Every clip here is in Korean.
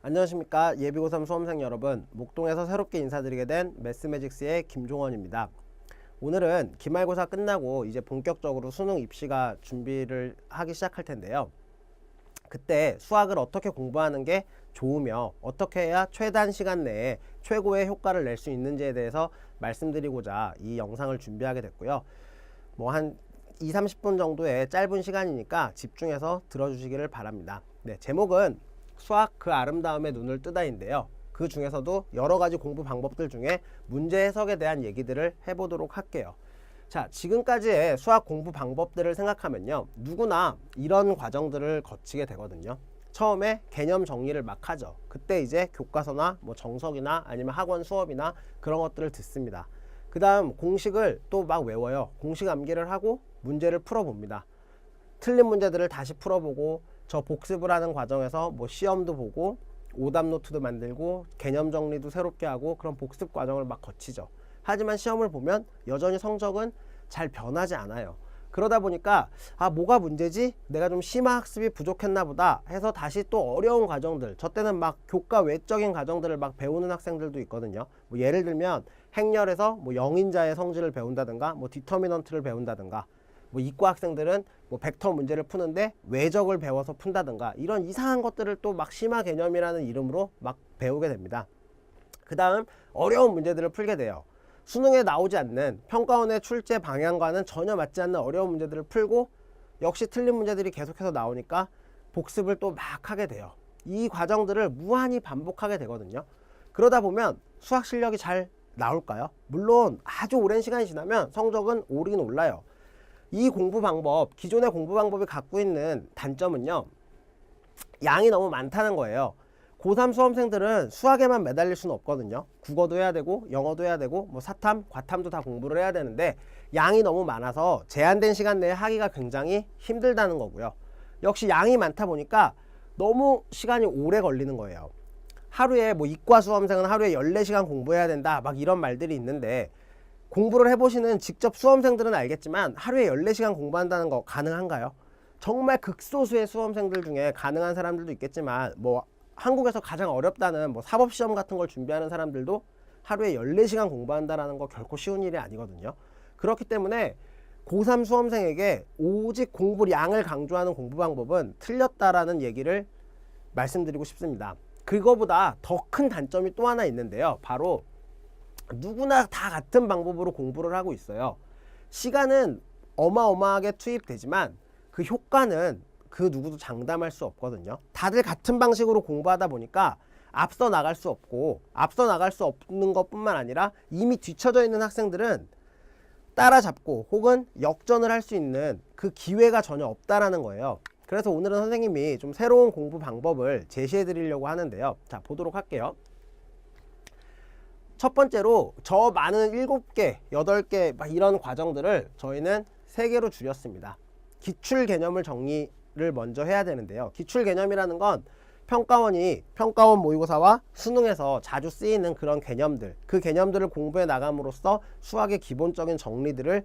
안녕하십니까. 예비고3 수험생 여러분, 목동에서 새롭게 인사드리게 된 매스매직스의 김종원입니다. 오늘은 기말고사 끝나고 이제 본격적으로 수능 입시가 준비를 하기 시작할 텐데요. 그때 수학을 어떻게 공부하는 게 좋으며 어떻게 해야 최단 시간 내에 최고의 효과를 낼 수 있는지에 대해서 말씀드리고자 이 영상을 준비하게 됐고요. 한 20-30분 정도의 짧은 시간이니까 집중해서 들어주시기를 바랍니다. 네, 제목은 수학 그 아름다움에 눈을 뜨다인데요. 그 중에서도 여러 가지 공부 방법들 중에 문제 해석에 대한 얘기들을 해보도록 할게요. 자, 지금까지의 수학 공부 방법들을 생각하면요, 누구나 이런 과정들을 거치게 되거든요. 처음에 개념 정리를 막 하죠. 그때 이제 교과서나 정석이나 아니면 학원 수업이나 그런 것들을 듣습니다. 그 다음 공식을 또 막 외워요. 공식 암기를 하고 문제를 풀어봅니다. 틀린 문제들을 다시 풀어보고, 저 복습을 하는 과정에서 시험도 보고 오답 노트도 만들고 개념 정리도 새롭게 하고 그런 복습 과정을 막 거치죠. 하지만 시험을 보면 여전히 성적은 잘 변하지 않아요. 그러다 보니까 뭐가 문제지? 내가 좀 심화 학습이 부족했나 보다 해서 다시 또 어려운 과정들, 저 때는 막 교과 외적인 과정들을 막 배우는 학생들도 있거든요. 예를 들면 행렬에서 영인자의 성질을 배운다든가 디터미넌트를 배운다든가, 이과 학생들은 벡터 문제를 푸는데 외적을 배워서 푼다든가, 이런 이상한 것들을 또 막 심화 개념이라는 이름으로 막 배우게 됩니다. 그 다음 어려운 문제들을 풀게 돼요. 수능에 나오지 않는, 평가원의 출제 방향과는 전혀 맞지 않는 어려운 문제들을 풀고 역시 틀린 문제들이 계속해서 나오니까 복습을 또 막 하게 돼요. 이 과정들을 무한히 반복하게 되거든요. 그러다 보면 수학 실력이 잘 나올까요? 물론 아주 오랜 시간이 지나면 성적은 오르긴 올라요. 이 공부 방법, 기존의 공부 방법이 갖고 있는 단점은요, 양이 너무 많다는 거예요. 고3 수험생들은 수학에만 매달릴 수는 없거든요. 국어도 해야 되고 영어도 해야 되고 사탐, 과탐도 다 공부를 해야 되는데 양이 너무 많아서 제한된 시간 내에 하기가 굉장히 힘들다는 거고요. 역시 양이 많다 보니까 너무 시간이 오래 걸리는 거예요. 하루에 이과 수험생은 하루에 14시간 공부해야 된다 막 이런 말들이 있는데, 공부를 해보시는 직접 수험생들은 알겠지만 하루에 14시간 공부한다는 거 가능한가요? 정말 극소수의 수험생들 중에 가능한 사람들도 있겠지만 한국에서 가장 어렵다는 사법시험 같은 걸 준비하는 사람들도 하루에 14시간 공부한다는 거 결코 쉬운 일이 아니거든요. 그렇기 때문에 고3 수험생에게 오직 공부량을 강조하는 공부 방법은 틀렸다라는 얘기를 말씀드리고 싶습니다. 그거보다 더 큰 단점이 또 하나 있는데요. 바로 누구나 다 같은 방법으로 공부를 하고 있어요. 시간은 어마어마하게 투입되지만 그 효과는 그 누구도 장담할 수 없거든요. 다들 같은 방식으로 공부하다 보니까 앞서 나갈 수 없고, 앞서 나갈 수 없는 것뿐만 아니라 이미 뒤처져 있는 학생들은 따라잡고 혹은 역전을 할 수 있는 그 기회가 전혀 없다라는 거예요. 그래서 오늘은 선생님이 좀 새로운 공부 방법을 제시해 드리려고 하는데요. 자, 보도록 할게요. 첫 번째로 저 많은 7개, 8개 막 이런 과정들을 저희는 3개로 줄였습니다. 기출 개념을 정리를 먼저 해야 되는데요. 기출 개념이라는 건 평가원 모의고사와 수능에서 자주 쓰이는 그런 개념들, 그 개념들을 공부해 나감으로써 수학의 기본적인 정리들을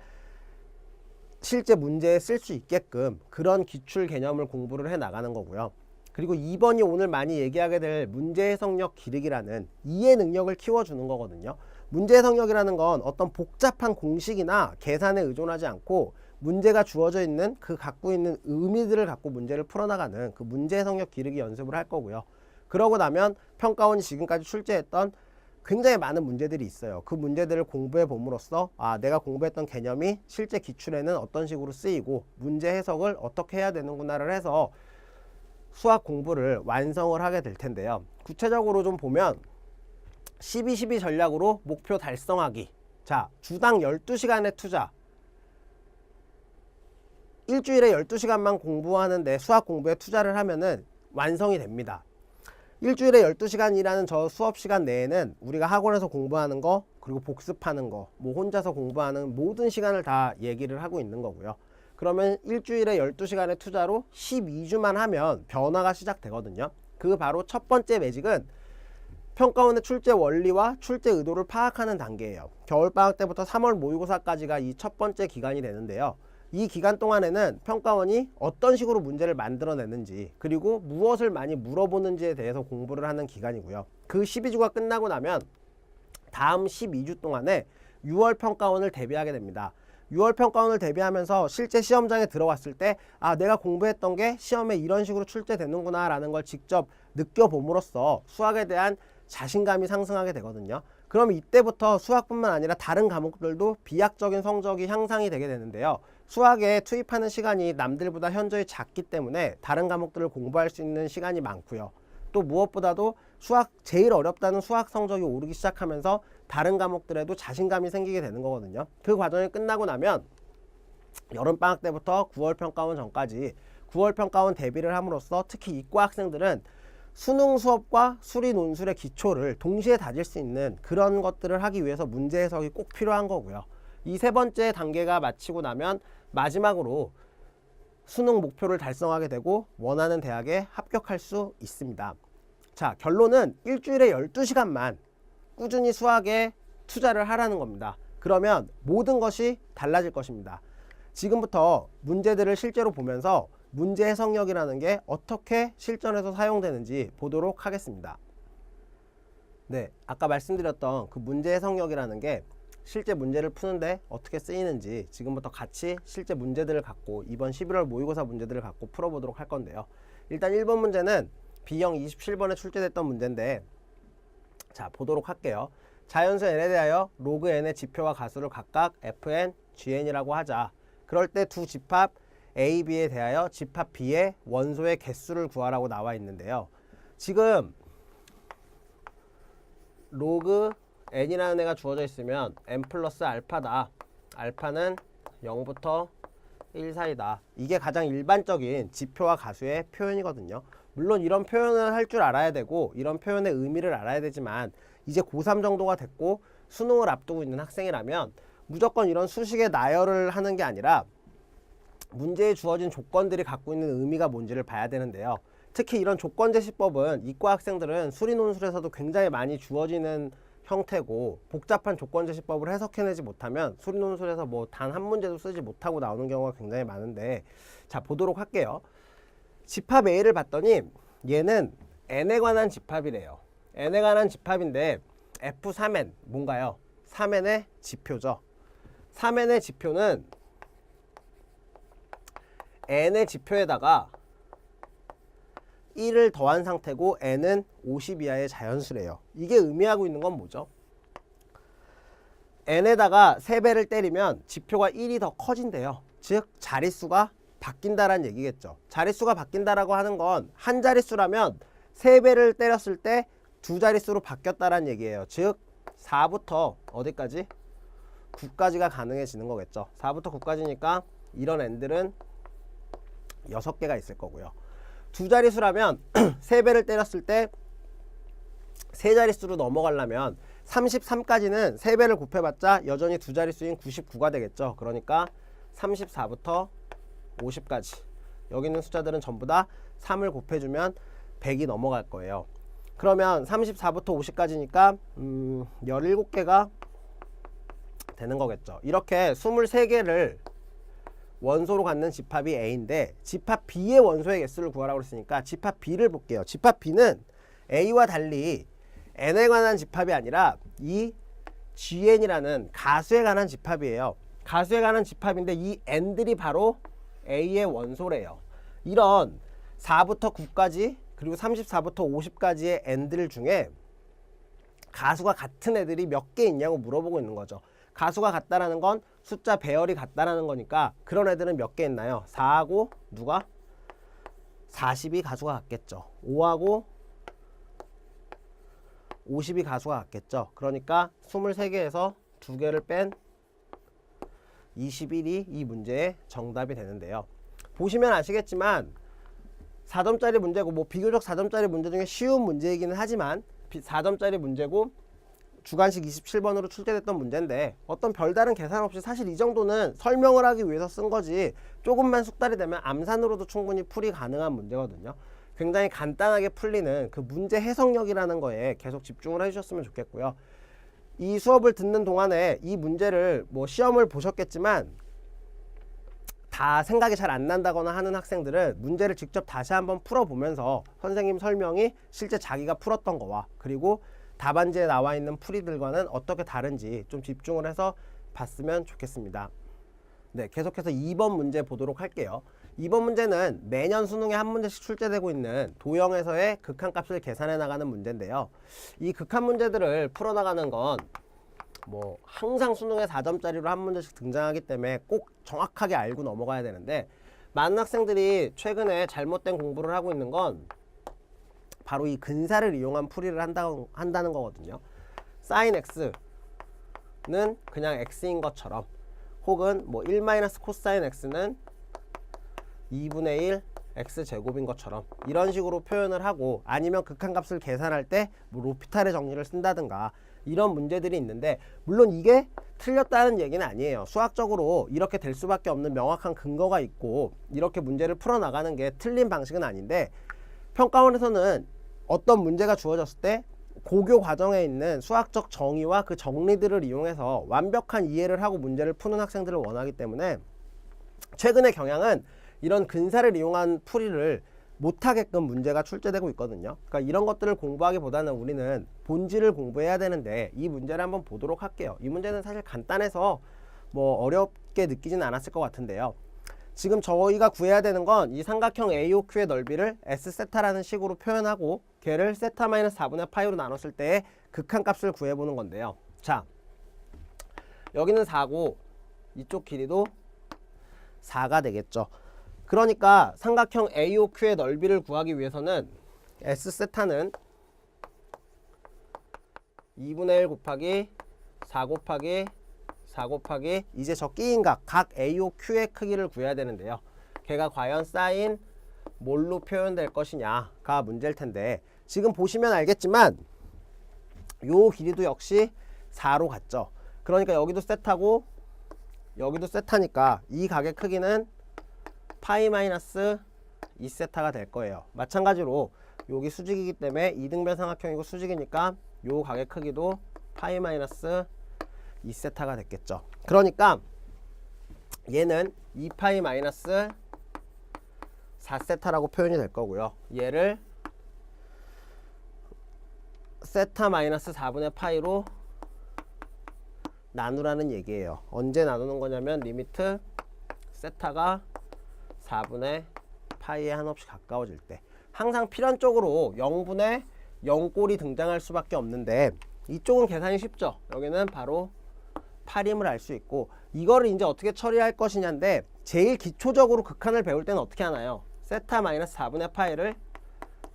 실제 문제에 쓸 수 있게끔 그런 기출 개념을 공부를 해 나가는 거고요. 그리고 2번이 오늘 많이 얘기하게 될 문제 해석력 기르기라는 이해 능력을 키워주는 거거든요. 문제 해석력이라는 건 어떤 복잡한 공식이나 계산에 의존하지 않고 문제가 주어져 있는 그 갖고 있는 의미들을 갖고 문제를 풀어나가는 그 문제 해석력 기르기 연습을 할 거고요. 그러고 나면 평가원이 지금까지 출제했던 굉장히 많은 문제들이 있어요. 그 문제들을 공부해 봄으로써 내가 공부했던 개념이 실제 기출에는 어떤 식으로 쓰이고 문제 해석을 어떻게 해야 되는구나를 해서 수학 공부를 완성을 하게 될 텐데요. 구체적으로 좀 보면 12-12 전략으로 목표 달성하기. 자, 주당 12시간의 투자. 일주일에 12시간만 공부하는데 수학 공부에 투자를 하면은 완성이 됩니다. 일주일에 12시간이라는 저 수업 시간 내에는 우리가 학원에서 공부하는 거, 그리고 복습하는 거, 혼자서 공부하는 모든 시간을 다 얘기를 하고 있는 거고요. 그러면 일주일에 12시간의 투자로 12주만 하면 변화가 시작되거든요. 그 바로 첫 번째 매직은 평가원의 출제 원리와 출제 의도를 파악하는 단계예요. 겨울방학 때부터 3월 모의고사까지가 이 첫 번째 기간이 되는데요. 이 기간 동안에는 평가원이 어떤 식으로 문제를 만들어내는지 그리고 무엇을 많이 물어보는지에 대해서 공부를 하는 기간이고요. 그 12주가 끝나고 나면 다음 12주 동안에 6월 평가원을 대비하게 됩니다. 6월 평가원을 대비하면서 실제 시험장에 들어왔을 때 내가 공부했던 게 시험에 이런 식으로 출제되는구나 라는 걸 직접 느껴봄으로써 수학에 대한 자신감이 상승하게 되거든요. 그럼 이때부터 수학뿐만 아니라 다른 과목들도 비약적인 성적이 향상이 되게 되는데요. 수학에 투입하는 시간이 남들보다 현저히 작기 때문에 다른 과목들을 공부할 수 있는 시간이 많고요. 또 무엇보다도 제일 어렵다는 수학 성적이 오르기 시작하면서 다른 과목들에도 자신감이 생기게 되는 거거든요. 그 과정이 끝나고 나면 여름방학 때부터 9월 평가원 전까지 9월 평가원 대비를 함으로써 특히 이과 학생들은 수능 수업과 수리 논술의 기초를 동시에 다질 수 있는 그런 것들을 하기 위해서 문제 해석이 꼭 필요한 거고요. 이 세 번째 단계가 마치고 나면 마지막으로 수능 목표를 달성하게 되고 원하는 대학에 합격할 수 있습니다. 자, 결론은 일주일에 12시간만 꾸준히 수학에 투자를 하라는 겁니다. 그러면 모든 것이 달라질 것입니다. 지금부터 문제들을 실제로 보면서 문제 해석력이라는 게 어떻게 실전에서 사용되는지 보도록 하겠습니다. 네, 아까 말씀드렸던 그 문제 해석력이라는 게 실제 문제를 푸는데 어떻게 쓰이는지 지금부터 같이 실제 문제들을 갖고 이번 11월 모의고사 문제들을 갖고 풀어보도록 할 건데요. 일단 1번 문제는 B형 27번에 출제됐던 문제인데, 자, 보도록 할게요. 자연수 n에 대하여 로그 n의 지표와 가수를 각각 fn, gn이라고 하자. 그럴 때 두 집합 A, B에 대하여 집합 B의 원소의 개수를 구하라고 나와 있는데요. 지금 로그 n이라는 애가 주어져 있으면 n 플러스 알파다. 알파는 0부터 1 사이다. 이게 가장 일반적인 지표와 가수의 표현이거든요. 물론 이런 표현을 할 줄 알아야 되고 이런 표현의 의미를 알아야 되지만 이제 고3 정도가 됐고 수능을 앞두고 있는 학생이라면 무조건 이런 수식에 나열을 하는 게 아니라 문제에 주어진 조건들이 갖고 있는 의미가 뭔지를 봐야 되는데요. 특히 이런 조건제시법은 이과 학생들은 수리논술에서도 굉장히 많이 주어지는 형태고 복잡한 조건제시법을 해석해내지 못하면 수리논술에서 뭐 단 한 문제도 쓰지 못하고 나오는 경우가 굉장히 많은데, 자, 보도록 할게요. 집합 A를 봤더니 얘는 n에 관한 집합이래요. n에 관한 집합인데 F3n 뭔가요? 3n의 지표죠. 3n의 지표는 n의 지표에다가 1을 더한 상태고 n은 50 이하의 자연수래요. 이게 의미하고 있는 건 뭐죠? n에다가 3배를 때리면 지표가 1이 더 커진대요. 즉 자릿수가 바뀐다라는 얘기겠죠. 자릿수가 바뀐다라고 하는 건 한 자릿수라면 3배를 때렸을 때 두 자릿수로 바뀌었다라는 얘기예요. 즉 4부터 어디까지? 9까지가 가능해지는 거겠죠. 4부터 9까지니까 이런 n들은 6개가 있을 거고요. 두 자릿수라면 3배를 때렸을 때 세 자릿수로 넘어가려면 33까지는 3배를 곱해봤자 여전히 두 자릿수인 99가 되겠죠. 그러니까 34부터 50까지 여기 있는 숫자들은 전부 다 3을 곱해주면 100이 넘어갈 거예요. 그러면 34부터 50까지니까 17개가 되는 거겠죠. 이렇게 23개를 원소로 갖는 집합이 A인데 집합 B의 원소의 개수를 구하라고 했으니까 집합 B를 볼게요. 집합 B는 A와 달리 n에 관한 집합이 아니라 이 gn이라는 가수에 관한 집합이에요. 가수에 관한 집합인데 이 n들이 바로 A의 원소래요. 이런 4부터 9까지 그리고 34부터 50까지의 n들 중에 가수가 같은 애들이 몇 개 있냐고 물어보고 있는 거죠. 가수가 같다라는 건 숫자 배열이 같다라는 거니까 그런 애들은 몇 개 있나요? 4하고 누가? 40이 가수가 같겠죠. 5하고 50이 가수가 같겠죠. 그러니까 23개에서 2개를 뺀 21이 이 문제의 정답이 되는데요. 보시면 아시겠지만 4점짜리 문제고 뭐 비교적 4점짜리 문제 중에 쉬운 문제이기는 하지만 4점짜리 문제고 주관식 27번으로 출제됐던 문제인데 어떤 별다른 계산 없이 사실 이 정도는 설명을 하기 위해서 쓴 거지 조금만 숙달이 되면 암산으로도 충분히 풀이 가능한 문제거든요. 굉장히 간단하게 풀리는 그 문제 해석력이라는 거에 계속 집중을 해주셨으면 좋겠고요. 이 수업을 듣는 동안에 이 문제를 뭐 시험을 보셨겠지만 다 생각이 잘 안 난다거나 하는 학생들은 문제를 직접 다시 한번 풀어보면서 선생님 설명이 실제 자기가 풀었던 거와 그리고 답안지에 나와 있는 풀이들과는 어떻게 다른지 좀 집중을 해서 봤으면 좋겠습니다. 네, 계속해서 2번 문제 보도록 할게요. 2번 문제는 매년 수능에 한 문제씩 출제되고 있는 도형에서의 극한값을 계산해 나가는 문제인데요. 이 극한 문제들을 풀어나가는 건 뭐 항상 수능에 4점짜리로 한 문제씩 등장하기 때문에 꼭 정확하게 알고 넘어가야 되는데, 많은 학생들이 최근에 잘못된 공부를 하고 있는 건 바로 이 근사를 이용한 풀이를 한다는 거거든요. sin x는 그냥 x인 것처럼, 혹은 뭐 1 코사인 x는 2분의 1 x제곱인 것처럼 이런 식으로 표현을 하고, 아니면 극한값을 계산할 때 뭐 로피탈의 정리를 쓴다든가 이런 문제들이 있는데, 물론 이게 틀렸다는 얘기는 아니에요. 수학적으로 이렇게 될 수밖에 없는 명확한 근거가 있고 이렇게 문제를 풀어나가는 게 틀린 방식은 아닌데, 평가원에서는 어떤 문제가 주어졌을 때 고교 과정에 있는 수학적 정의와 그 정리들을 이용해서 완벽한 이해를 하고 문제를 푸는 학생들을 원하기 때문에 최근의 경향은 이런 근사를 이용한 풀이를 못하게끔 문제가 출제되고 있거든요. 그러니까 이런 것들을 공부하기보다는 우리는 본질을 공부해야 되는데, 이 문제를 한번 보도록 할게요. 이 문제는 사실 간단해서 뭐 어렵게 느끼지는 않았을 것 같은데요. 지금 저희가 구해야 되는 건 이 삼각형 AOQ의 넓이를 S세타라는 식으로 표현하고 걔를 세타 마이너스 4분의 파이로 나눴을 때의 극한값을 구해보는 건데요. 자, 여기는 4고 이쪽 길이도 4가 되겠죠. 그러니까 삼각형 AOQ의 넓이를 구하기 위해서는 S세타는 2분의 1 곱하기 4 곱하기 4 곱하기 이제 저 끼인 각 AOQ의 크기를 구해야 되는데요. 걔가 과연 사인 뭘로 표현될 것이냐가 문제일 텐데, 지금 보시면 알겠지만 요 길이도 역시 4로 갔죠. 그러니까 여기도 세타고 여기도 세타니까 이 각의 크기는 파이 마이너스 2세타가 될 거예요. 마찬가지로 여기 수직이기 때문에 이등변 삼각형이고 수직이니까 요 각의 크기도 파이 마이너스 2세타가 됐겠죠. 그러니까 얘는 2파이 마이너스 4세타라고 표현이 될 거고요. 얘를 세타 마이너스 4분의 파이로 나누라는 얘기예요. 언제 나누는 거냐면 리미트 세타가 4분의 파이에 한없이 가까워질 때, 항상 필연적으로 0분의 0꼴이 등장할 수밖에 없는데 이쪽은 계산이 쉽죠. 여기는 바로 8임을 알 수 있고, 이거를 이제 어떻게 처리할 것이냐인데, 제일 기초적으로 극한을 배울 때는 어떻게 하나요? 세타 마이너스 4분의 파이를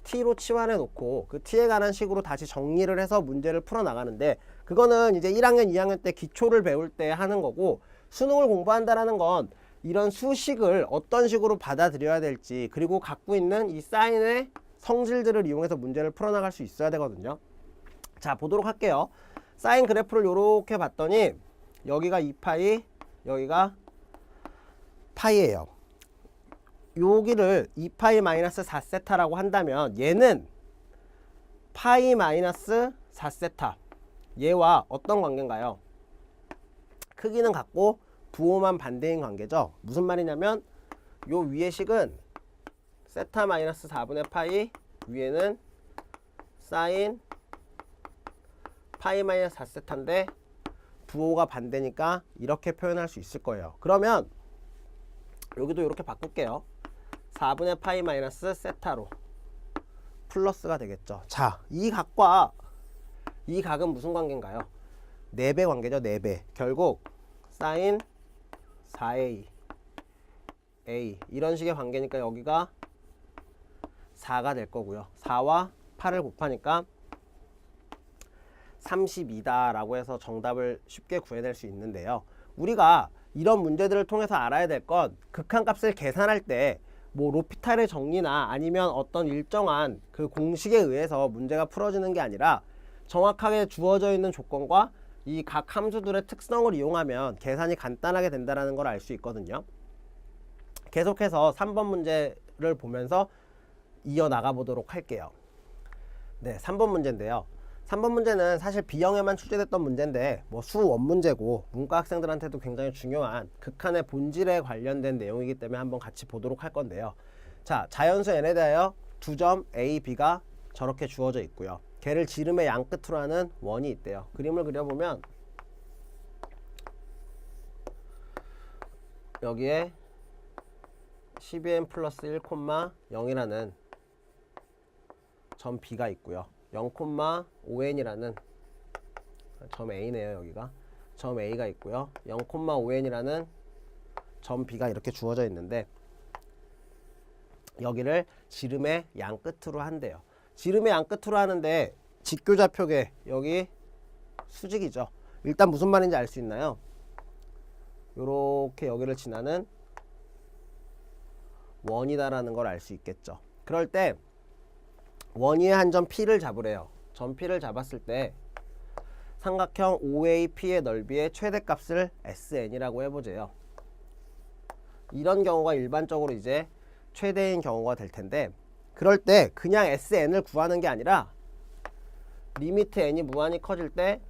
t로 치환해 놓고 그 t에 관한 식으로 다시 정리를 해서 문제를 풀어 나가는데, 그거는 이제 1학년 2학년 때 기초를 배울 때 하는 거고, 수능을 공부한다라는 건 이런 수식을 어떤 식으로 받아들여야 될지, 그리고 갖고 있는 이 사인의 성질들을 이용해서 문제를 풀어나갈 수 있어야 되거든요. 자, 보도록 할게요. 사인 그래프를 이렇게 봤더니 여기가 2파이, 여기가 파이예요. 여기를 2파이 마이너스 4세타라고 한다면 얘는 파이 마이너스 4세타, 얘와 어떤 관계인가요? 크기는 같고 부호만 반대인 관계죠. 무슨 말이냐면 요 위의 식은 세타 마이너스 4분의 파이, 위에는 사인 파이 마이너스 4세타인데 부호가 반대니까 이렇게 표현할 수 있을 거예요. 그러면 여기도 이렇게 바꿀게요. 4분의 파이 마이너스 세타로 플러스가 되겠죠. 자, 이 각과 이 각은 무슨 관계인가요? 4배 관계죠. 4배. 결국 사인 4a a 이런 식의 관계니까 여기가 4가 될 거고요. 4와 8을 곱하니까 32다 라고 해서 정답을 쉽게 구해낼 수 있는데요. 우리가 이런 문제들을 통해서 알아야 될 건, 극한값을 계산할 때 뭐 로피탈의 정리나 아니면 어떤 일정한 그 공식에 의해서 문제가 풀어지는 게 아니라 정확하게 주어져 있는 조건과 이 각 함수들의 특성을 이용하면 계산이 간단하게 된다는 걸 알 수 있거든요. 계속해서 3번 문제를 보면서 이어나가 보도록 할게요. 네, 3번 문제인데요. 3번 문제는 사실 B형에만 출제됐던 문제인데 뭐 수원 문제고 문과 학생들한테도 굉장히 중요한 극한의 본질에 관련된 내용이기 때문에 한번 같이 보도록 할 건데요. 자, 자연수 n에 대하여 두 점 A, B가 저렇게 주어져 있고요. 걔를 지름의 양 끝으로 하는 원이 있대요. 그림을 그려보면 여기에 12n 플러스 1,0이라는 점 B가 있고요. 0,5n이라는 점 A네요. 여기가 점 A가 있고요. 0,5n이라는 점 B가 이렇게 주어져 있는데 여기를 지름의 양 끝으로 한대요. 지름의 양 끝으로 하는데 직교좌표계 여기 수직이죠. 일단 무슨 말인지 알 수 있나요? 요렇게 여기를 지나는 원이다라는 걸 알 수 있겠죠. 그럴 때 원위의 한 점 P를 잡으래요. 점 P를 잡았을 때 삼각형 OAP의 넓이의 최대값을 SN이라고 해보재요. 이런 경우가 일반적으로 이제 최대인 경우가 될 텐데 그럴 때 그냥 SN을 구하는 게 아니라 리미트 n이 무한히 커질 때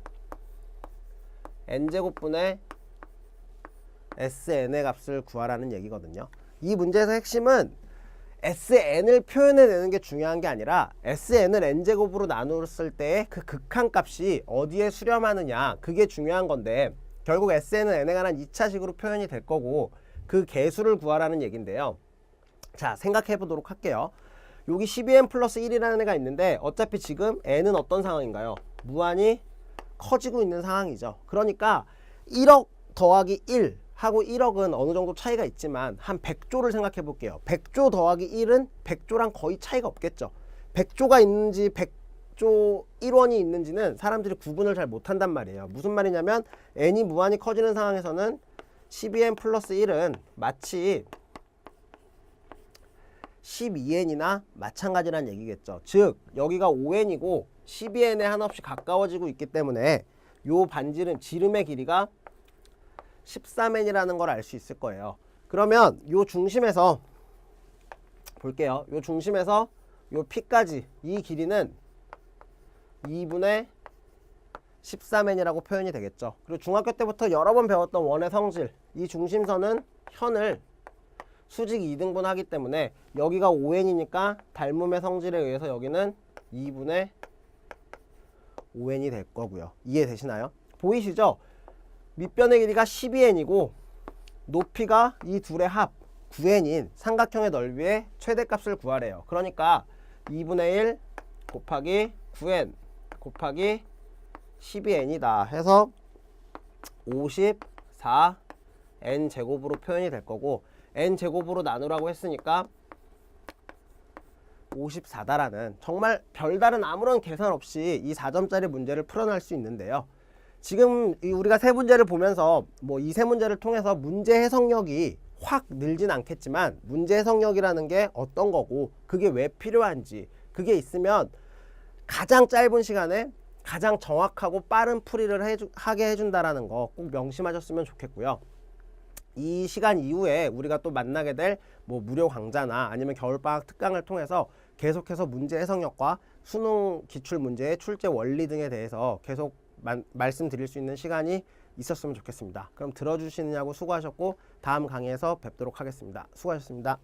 n제곱분의 SN의 값을 구하라는 얘기거든요. 이 문제에서 핵심은 SN을 표현해내는 게 중요한 게 아니라 SN을 n제곱으로 나눴을 때의 그 극한값이 어디에 수렴하느냐 그게 중요한 건데 결국 SN은 n에 관한 2차식으로 표현이 될 거고 그 개수를 구하라는 얘기인데요. 자, 생각해 보도록 할게요. 여기 12n 플러스 1이라는 애가 있는데 어차피 지금 n은 어떤 상황인가요? 무한히 커지고 있는 상황이죠. 그러니까 1억 더하기 1 하고 1억은 어느 정도 차이가 있지만 한 100조를 생각해 볼게요. 100조 더하기 1은 100조랑 거의 차이가 없겠죠. 100조가 있는지 100조 1원이 있는지는 사람들이 구분을 잘 못한단 말이에요. 무슨 말이냐면 n이 무한히 커지는 상황에서는 12n 플러스 1은 마치 12n이나 마찬가지란 얘기겠죠. 즉 여기가 5n이고 12n에 한없이 가까워지고 있기 때문에 요 반지름 지름의 길이가 13n이라는 걸 알 수 있을 거예요. 그러면 요 중심에서 볼게요. 요 중심에서 요 P까지 이 길이는 2분의 13n이라고 표현이 되겠죠. 그리고 중학교 때부터 여러 번 배웠던 원의 성질 이 중심선은 현을 수직 2등분 하기 때문에 여기가 5n이니까 닮음의 성질에 의해서 여기는 2분의 5n이 될 거고요. 이해되시나요? 보이시죠? 밑변의 길이가 12n이고 높이가 이 둘의 합 9n인 삼각형의 넓이의 최대값을 구하래요. 그러니까 2분의 1 곱하기 9n 곱하기 12n이다 해서 54n 제곱으로 표현이 될 거고 n 제곱으로 나누라고 했으니까 54다라는 정말 별다른 아무런 계산 없이 이 4점짜리 문제를 풀어낼 수 있는데요. 지금 우리가 세 문제를 보면서 뭐 이 세 문제를 통해서 문제 해석력이 확 늘진 않겠지만 문제 해석력이라는 게 어떤 거고 그게 왜 필요한지 그게 있으면 가장 짧은 시간에 가장 정확하고 빠른 풀이를 하게 해준다라는 거 꼭 명심하셨으면 좋겠고요. 이 시간 이후에 우리가 또 만나게 될 뭐 무료 강좌나 아니면 겨울방학 특강을 통해서 계속해서 문제 해석력과 수능 기출 문제의 출제 원리 등에 대해서 계속 말씀드릴 수 있는 시간이 있었으면 좋겠습니다. 그럼 들어주시느냐고 수고하셨고 다음 강의에서 뵙도록 하겠습니다. 수고하셨습니다.